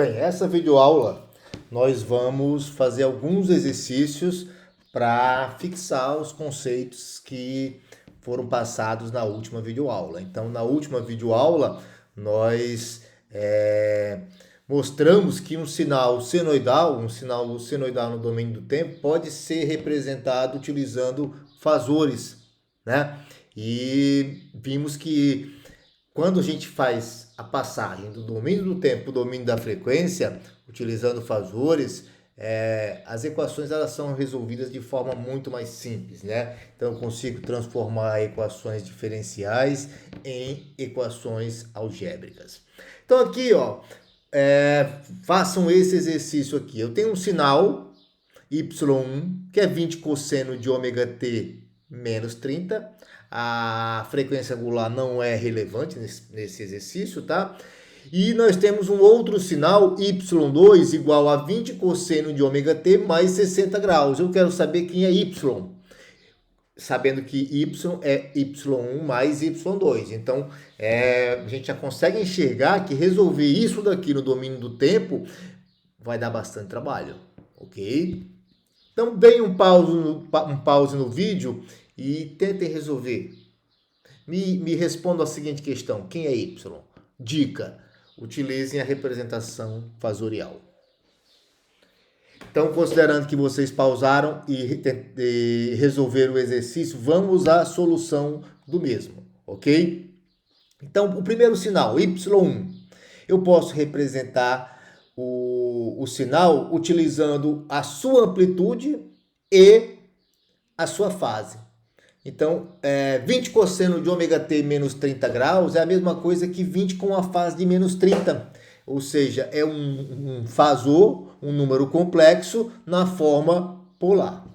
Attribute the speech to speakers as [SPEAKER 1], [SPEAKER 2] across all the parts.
[SPEAKER 1] Bem, essa videoaula nós vamos fazer alguns exercícios para fixar os conceitos que foram passados na última videoaula. Então, na última videoaula, nós mostramos que um sinal senoidal no domínio do tempo, pode ser representado utilizando fasores, né? E vimos que quando a gente faz a passagem do domínio do tempo para o domínio da frequência, utilizando fasores, as equações elas são resolvidas de forma muito mais simples, né? Então eu consigo transformar equações diferenciais em equações algébricas. Então aqui, ó, façam esse exercício aqui. Eu tenho um sinal y1 que é 20 cosseno de ômega t menos 30. A frequência angular não é relevante nesse exercício, tá? E nós temos um outro sinal, y2 igual a 20 cosseno de ômega t mais 60 graus. Eu quero saber quem é y, sabendo que y é y1 mais y2. Então, a gente já consegue enxergar que resolver isso daqui no domínio do tempo vai dar bastante trabalho, ok? Então, deem um pause no vídeo e tentem resolver. Me respondam a seguinte questão: quem é y? Dica: utilizem a representação fasorial. Então, considerando que vocês pausaram e resolveram o exercício, vamos à solução do mesmo, ok? Então, o primeiro sinal, y1, eu posso representar o sinal utilizando a sua amplitude e a sua fase. Então, 20 cosseno de ômega t menos 30 graus é a mesma coisa que 20 com a fase de menos 30. Ou seja, é um fasor, um número complexo na forma polar.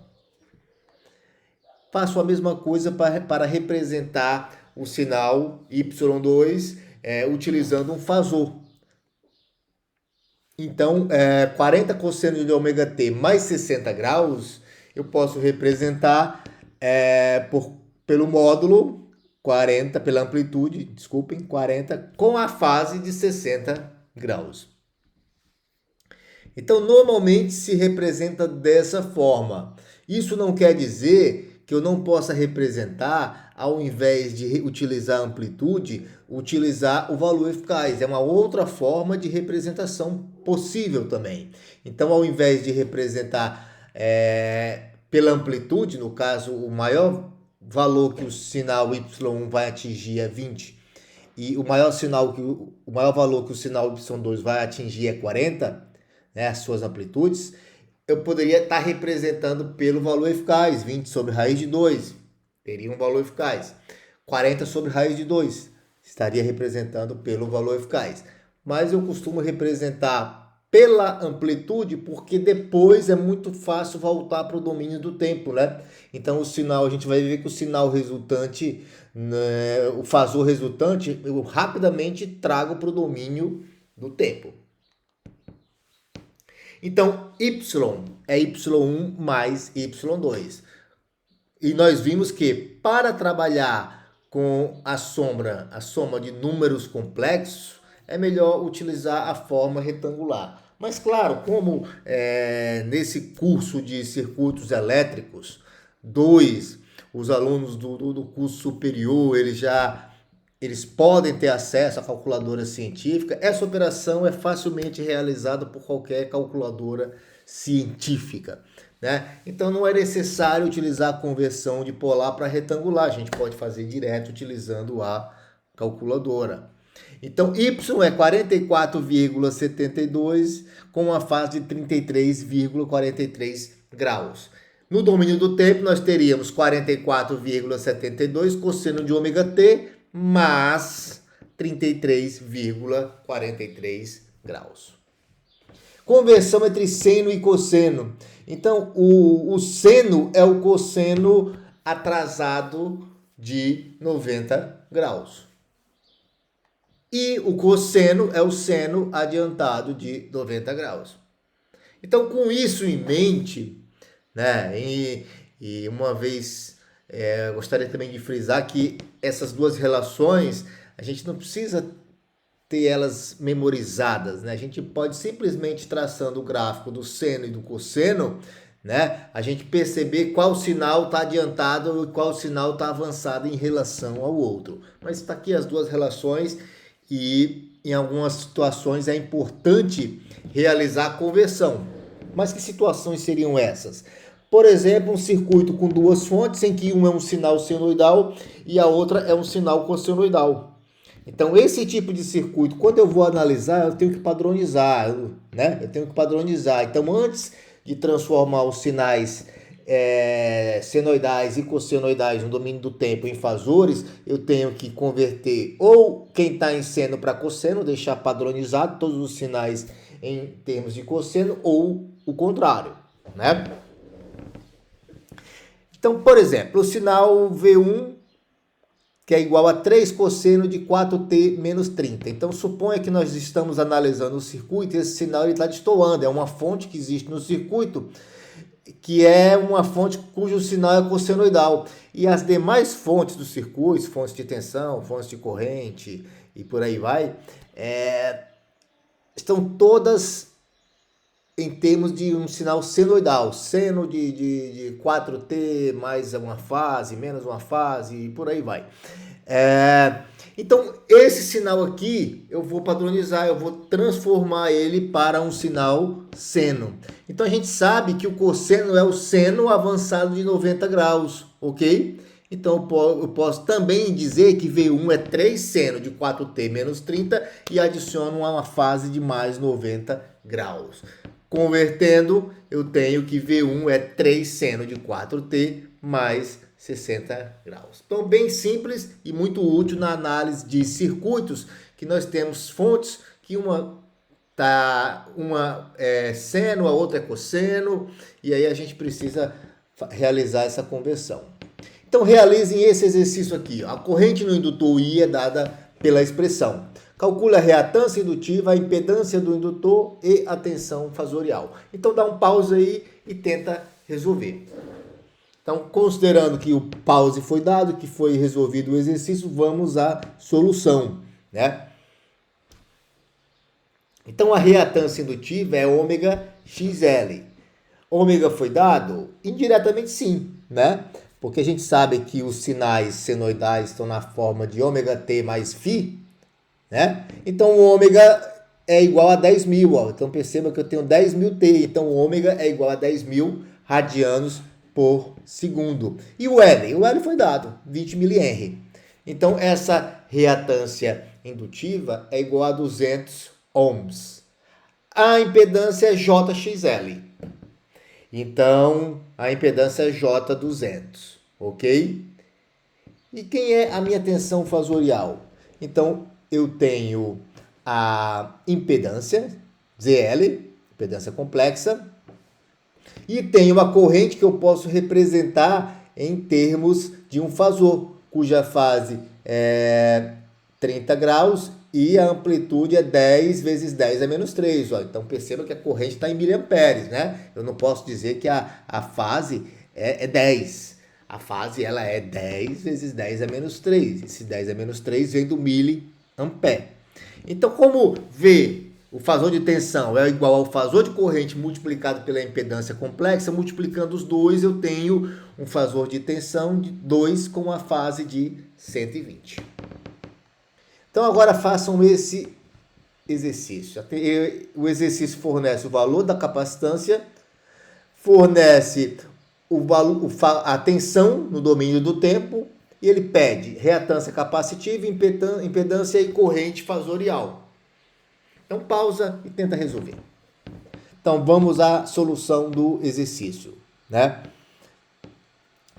[SPEAKER 1] Faço a mesma coisa para representar o sinal y2 utilizando um fasor. Então, 40 cosseno de ômega t mais 60 graus, eu posso representar pelo módulo 40, pela amplitude, desculpem, 40, com a fase de 60 graus. Então, normalmente se representa dessa forma. Isso não quer dizer que eu não possa representar, ao invés de utilizar a amplitude, utilizar o valor eficaz. É uma outra forma de representação possível também. Então, ao invés de representar pela amplitude, no caso, o maior valor que o sinal y1 vai atingir é 20, e o maior valor que o sinal y2 vai atingir é 40, né, as suas amplitudes, eu poderia estar representando pelo valor eficaz, 20 sobre raiz de 2, teria um valor eficaz. 40 sobre raiz de 2, estaria representando pelo valor eficaz. Mas eu costumo representar pela amplitude, porque depois é muito fácil voltar para o domínio do tempo, né? Então a gente vai ver que o sinal resultante, né, o fasor resultante, eu rapidamente trago para o domínio do tempo. Então, y é y1 mais y2. E nós vimos que para trabalhar com a soma de números complexos, é melhor utilizar a forma retangular. Mas claro, como nesse curso de circuitos elétricos, os alunos do curso superior, eles podem ter acesso à calculadora científica. Essa operação é facilmente realizada por qualquer calculadora científica, né? Então não é necessário utilizar a conversão de polar para retangular, a gente pode fazer direto utilizando a calculadora. Então y é 44,72 com uma fase de 33,43 graus. No domínio do tempo nós teríamos 44,72 cosseno de ômega t mais 33,43 graus. Conversão entre seno e cosseno. Então, o seno é o cosseno atrasado de 90 graus. E o cosseno é o seno adiantado de 90 graus. Então, com isso em mente, né, e uma vez gostaria também de frisar que essas duas relações, a gente não precisa ter elas memorizadas, né? A gente pode simplesmente traçando o gráfico do seno e do cosseno, né? A gente perceber qual sinal está adiantado e qual sinal está avançado em relação ao outro. Mas está aqui as duas relações e em algumas situações é importante realizar a conversão. Mas que situações seriam essas? Por exemplo, um circuito com duas fontes em que uma é um sinal senoidal e a outra é um sinal cossenoidal. Então, esse tipo de circuito, quando eu vou analisar, eu tenho que padronizar, né? Eu tenho que padronizar. Então, antes de transformar os sinais senoidais e cossenoidais no domínio do tempo em fasores, eu tenho que converter ou quem está em seno para cosseno, deixar padronizado todos os sinais em termos de cosseno, ou o contrário, né? Então, por exemplo, o sinal V1, que é igual a 3 cosseno de 4t menos 30. Então, suponha que nós estamos analisando o circuito e esse sinal está destoando. É uma fonte que existe no circuito, que é uma fonte cujo sinal é cossenoidal. E as demais fontes do circuito, fontes de tensão, fontes de corrente e por aí vai, estão todas em termos de um sinal senoidal, seno de 4t mais uma fase, menos uma fase e por aí vai. Então, esse sinal aqui, eu vou padronizar, eu vou transformar ele para um sinal seno. Então, a gente sabe que o cosseno é o seno avançado de 90 graus, ok? Então, eu posso também dizer que V1 é 3 seno de 4t menos 30 e adiciono uma fase de mais 90 graus. Convertendo, eu tenho que V1 é 3 seno de 4t mais 60 graus. Então, bem simples e muito útil na análise de circuitos, que nós temos fontes que uma é seno, a outra é cosseno, e aí a gente precisa realizar essa conversão. Então, realizem esse exercício aqui. A corrente no indutor I é dada pela expressão. Calcule a reatância indutiva, a impedância do indutor e a tensão fasorial. Então, dá um pause aí e tenta resolver. Então, considerando que o pause foi dado, que foi resolvido o exercício, vamos à solução, né? Então, a reatância indutiva é ômega XL. Ômega foi dado? Indiretamente sim, né? Porque a gente sabe que os sinais senoidais estão na forma de ômega T mais Φ, né? Então, o ômega é igual a 10.000, ó. Então, perceba que eu tenho 10.000 T. Então, o ômega é igual a 10.000 radianos por segundo. E o L? O L foi dado, 20 mH. Então, essa reatância indutiva é igual a 200 ohms. A impedância é JXL. Então, a impedância é J200, ok? E quem é a minha tensão fasorial? Então, eu tenho a impedância, ZL, impedância complexa, e tenho a corrente que eu posso representar em termos de um fasor, cuja fase é 30 graus e a amplitude é 10 vezes 10 é menos 3. Ó. Então, perceba que a corrente está em miliamperes, né? Eu não posso dizer que a fase é 10. A fase ela é 10 vezes 10 é menos 3. Esse 10 é menos 3 vem do miliampere. Então, como V, o fasor de tensão, é igual ao fasor de corrente multiplicado pela impedância complexa, multiplicando os dois, eu tenho um fasor de tensão de 2 com a fase de 120. Então, agora façam esse exercício. O exercício fornece o valor da capacitância, fornece a tensão no domínio do tempo, e ele pede reatância capacitiva, impedância e corrente fasorial. Então, pausa e tenta resolver. Então, vamos à solução do exercício, né?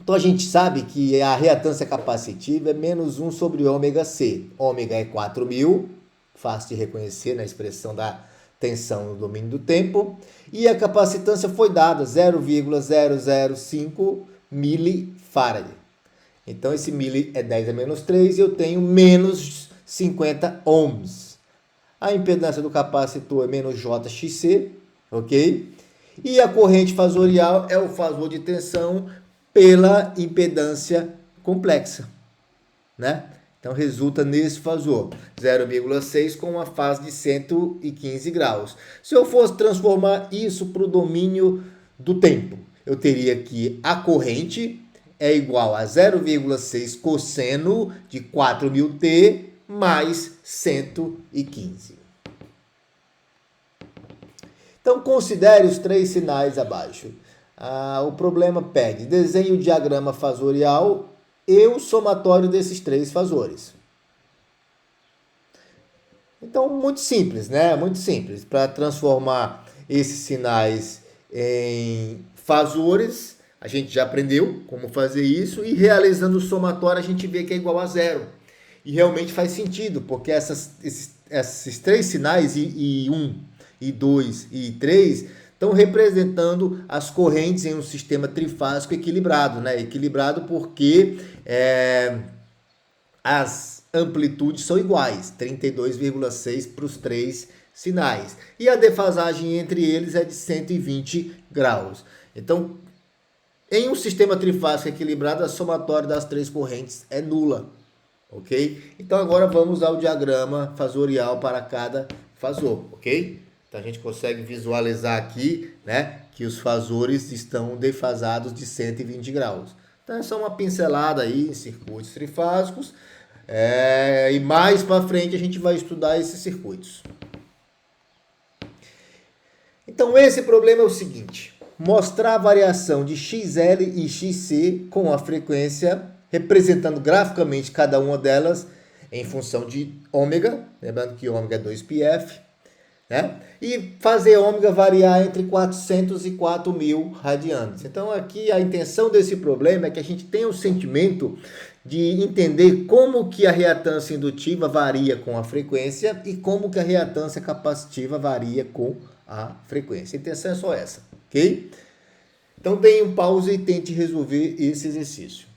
[SPEAKER 1] Então, a gente sabe que a reatância capacitiva é menos 1 sobre ômega C. Ômega é 4.000, fácil de reconhecer na expressão da tensão no domínio do tempo. E a capacitância foi dada, 0,005 milifarad. Então, esse mili é 10 a menos 3 e eu tenho menos 50 ohms. A impedância do capacitor é menos JXC, ok? E a corrente fasorial é o fasor de tensão pela impedância complexa, né? Então resulta nesse fasor, 0,6 com uma fase de 115 graus. Se eu fosse transformar isso para o domínio do tempo, eu teria que a corrente é igual a 0,6 cosseno de 4.000t mais 115. Então considere os 3 sinais abaixo. O problema pede desenhe o diagrama fasorial e o somatório desses 3 fasores. Então, muito simples, né? Muito simples. Para transformar esses sinais em fasores, a gente já aprendeu como fazer isso, e realizando o somatório a gente vê que é igual a 0. E realmente faz sentido, porque esses 3 sinais, I1, I2 e I3, estão representando as correntes em um sistema trifásico equilibrado, né? Equilibrado porque as amplitudes são iguais, 32,6 para os 3 sinais. E a defasagem entre eles é de 120 graus. Então, em um sistema trifásico equilibrado, a somatória das 3 correntes é nula. Ok? Então, agora vamos ao diagrama fasorial para cada fasor. Ok? Então, a gente consegue visualizar aqui, né, que os fasores estão defasados de 120 graus. Então, é só uma pincelada aí em circuitos trifásicos. E mais para frente a gente vai estudar esses circuitos. Então, esse problema é o seguinte: mostrar a variação de XL e XC com a frequência, representando graficamente cada uma delas em função de ômega, lembrando que ômega é 2πf, né? E fazer ômega variar entre 400 e 4.000 radianos. Então aqui a intenção desse problema é que a gente tenha o sentimento de entender como que a reatância indutiva varia com a frequência e como que a reatância capacitiva varia com a frequência. A intenção é só essa, ok? Então dê um pause e tente resolver esse exercício.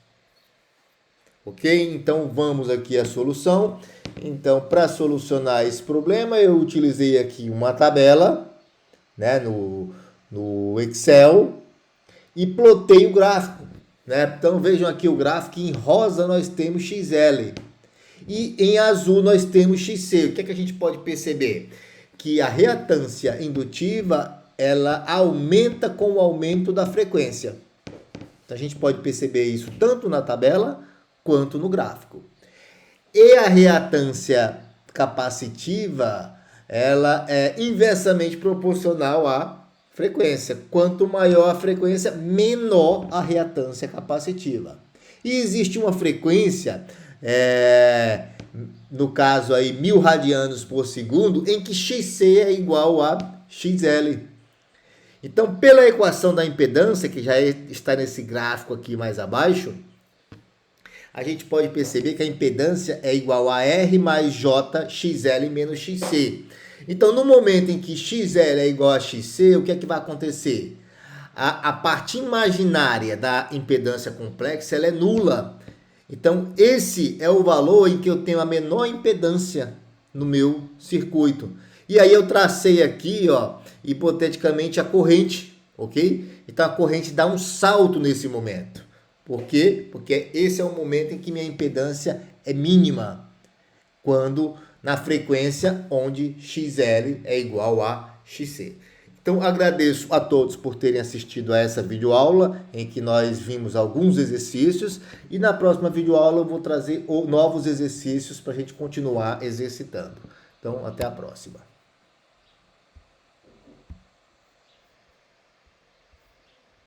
[SPEAKER 1] Ok? Então vamos aqui à solução. Então, para solucionar esse problema, eu utilizei aqui uma tabela, né, no Excel, e plotei o gráfico, né? Então vejam aqui o gráfico, em rosa nós temos XL e em azul nós temos XC. O que é que a gente pode perceber? Que a reatância indutiva, ela aumenta com o aumento da frequência. Então a gente pode perceber isso tanto na tabela quanto no gráfico. E a reatância capacitiva, ela é inversamente proporcional à frequência. Quanto maior a frequência, menor a reatância capacitiva. E existe uma frequência, no caso aí 1.000 radianos por segundo, em que XC é igual a XL. Então, pela equação da impedância, que já está nesse gráfico aqui mais abaixo, a gente pode perceber que a impedância é igual a R mais J XL menos XC. Então, no momento em que XL é igual a XC, o que é que vai acontecer? A parte imaginária da impedância complexa, ela é nula. Então, esse é o valor em que eu tenho a menor impedância no meu circuito. E aí eu tracei aqui, ó, hipoteticamente a corrente, ok? Então, a corrente dá um salto nesse momento. Por quê? Porque esse é o momento em que minha impedância é mínima, quando na frequência onde XL é igual a XC. Então, agradeço a todos por terem assistido a essa videoaula, em que nós vimos alguns exercícios, e na próxima videoaula eu vou trazer novos exercícios para a gente continuar exercitando. Então, até a próxima.